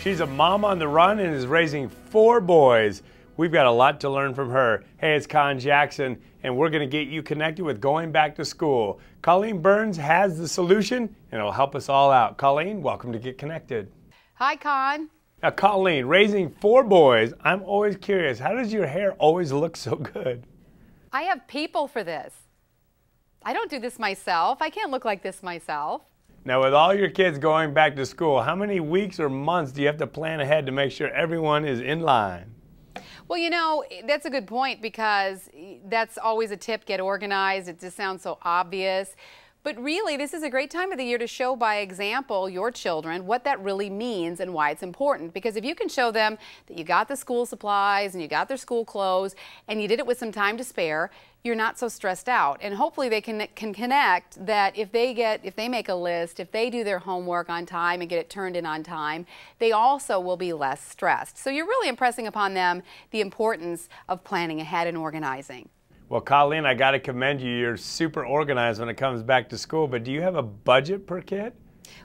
She's a mom on the run and is raising 4 boys. We've got a lot to learn from her. Hey, it's Conn Jackson, and we're going to get you connected with going back to school. Colleen Burns has the solution, and it'll help us all out. Colleen, welcome to Get Connected. Hi, Conn. Now, Colleen, raising 4 boys, I'm always curious, how does your hair always look so good? I have people for this. I don't do this myself. I can't look like this myself. Now, with all your kids going back to school, how many weeks or months do you have to plan ahead to make sure everyone is in line? Well, you know, that's a good point because that's always a tip, get organized. It just sounds so obvious. But really, this is a great time of the year to show by example your children what that really means and why it's important. Because if you can show them that you got the school supplies and you got their school clothes and you did it with some time to spare, you're not so stressed out. And hopefully they can connect that if they make a list, if they do their homework on time and get it turned in on time, they also will be less stressed. So you're really impressing upon them the importance of planning ahead and organizing. Well, Colleen, I got to commend you. You're super organized when it comes back to school, but do you have a budget per kid?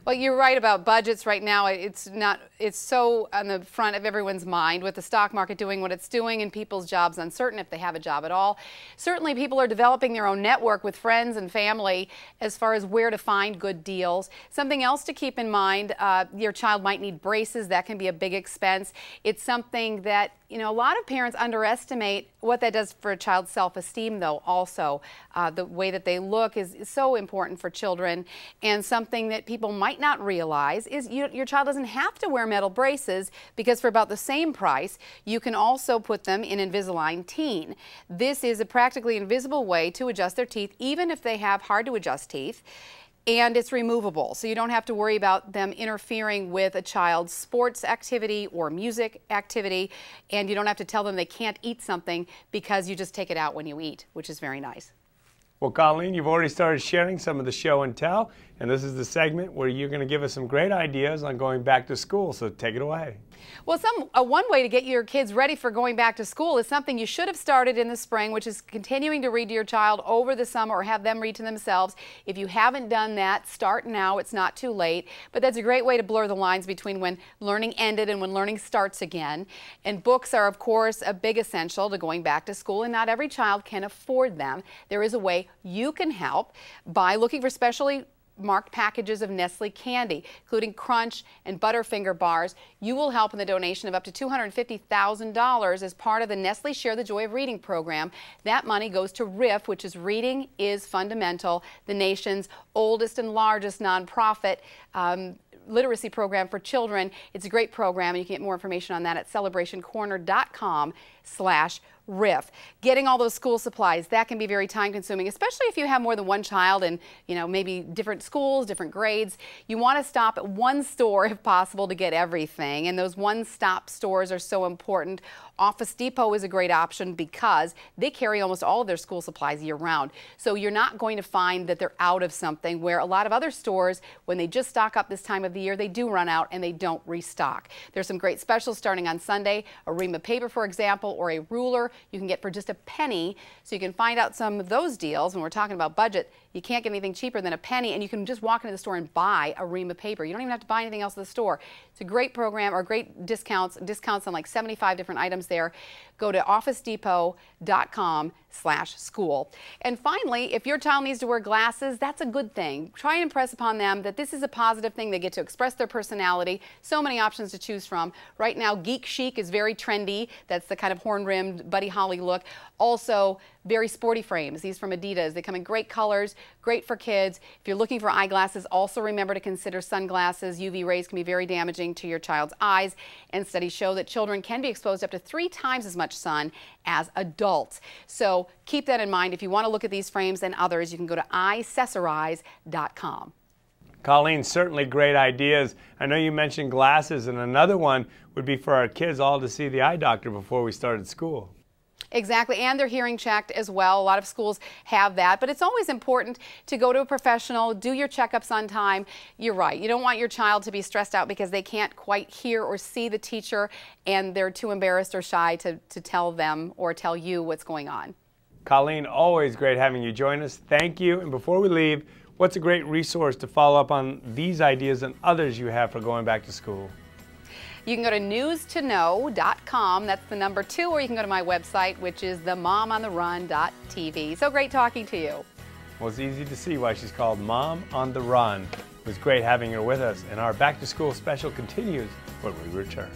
Well, you're right about budgets right now. It's so on the front of everyone's mind with the stock market doing what it's doing and people's jobs uncertain if they have a job at all. Certainly people are developing their own network with friends and family as far as where to find good deals. Something else to keep in mind, your child might need braces. That can be a big expense. It's something that, you know, a lot of parents underestimate what that does for a child's self-esteem, though, also. The way that they look is so important for children, and something that people might not realize is your child doesn't have to wear metal braces because for about the same price, you can also put them in Invisalign Teen. This is a practically invisible way to adjust their teeth, even if they have hard-to-adjust teeth. And it's removable, so you don't have to worry about them interfering with a child's sports activity or music activity, and you don't have to tell them they can't eat something because you just take it out when you eat, which is very nice. Well, Colleen, you've already started sharing some of the show and tell, and this is the segment where you're going to give us some great ideas on going back to school, so take it away. Well, one way to get your kids ready for going back to school is something you should have started in the spring, which is continuing to read to your child over the summer or have them read to themselves. If you haven't done that, start now. It's not too late. But that's a great way to blur the lines between when learning ended and when learning starts again. And books are, of course, a big essential to going back to school, and not every child can afford them. There is a way you can help by looking for specially marked packages of Nestle candy, including Crunch and Butterfinger bars. You will help in the donation of up to $250,000 as part of the Nestle Share the Joy of Reading program. That money goes to RIF, which is Reading is Fundamental, the nation's oldest and largest nonprofit literacy program for children. It's a great program, and you can get more information on that at celebrationcorner.com/RIF. Getting all those school supplies, that can be very time consuming, especially if you have more than one child and, you know, maybe different schools, different grades. You want to stop at one store if possible to get everything, and those one-stop stores are so important. Office Depot is a great option because they carry almost all of their school supplies year-round. So you're not going to find that they're out of something, where a lot of other stores, when they just stock up this time of the year, they do run out and they don't restock. There's some great specials starting on Sunday. A ream of paper, for example, or a ruler you can get for just a penny. So you can find out some of those deals. When we're talking about budget, you can't get anything cheaper than a penny, and you can just walk into the store and buy a ream of paper. You don't even have to buy anything else at the store. It's a great program, or great discounts on like 75 different items there. Go to officedepot.com/school. And finally, if your child needs to wear glasses, that's a good thing. Try and impress upon them that this is a positive thing. They get to express their personality. So many options to choose from. Right now, geek chic is very trendy. That's the kind of horn-rimmed Buddy Holly look. Also, very sporty frames. These from Adidas. They come in great colors, great for kids. If you're looking for eyeglasses, also remember to consider sunglasses. UV rays can be very damaging to your child's eyes, and studies show that children can be exposed up to 3 times as much sun as adults. So keep that in mind. If you want to look at these frames and others, you can go to iCessorize.com. Colleen, certainly great ideas. I know you mentioned glasses, and another one would be for our kids all to see the eye doctor before we started school. Exactly, and they're hearing checked as well. A lot of schools have that, but it's always important to go to a professional, do your checkups on time. You're right, you don't want your child to be stressed out because they can't quite hear or see the teacher and they're too embarrassed or shy to tell them or tell you what's going on. Colleen, always great having you join us. Thank you, and before we leave, what's a great resource to follow up on these ideas and others you have for going back to school? You can go to newstoKnow.com, that's the number 2, or you can go to my website, which is themomontherun.tv. So great talking to you. Well, it's easy to see why she's called Mom on the Run. It was great having her with us, and our back to school special continues when we return.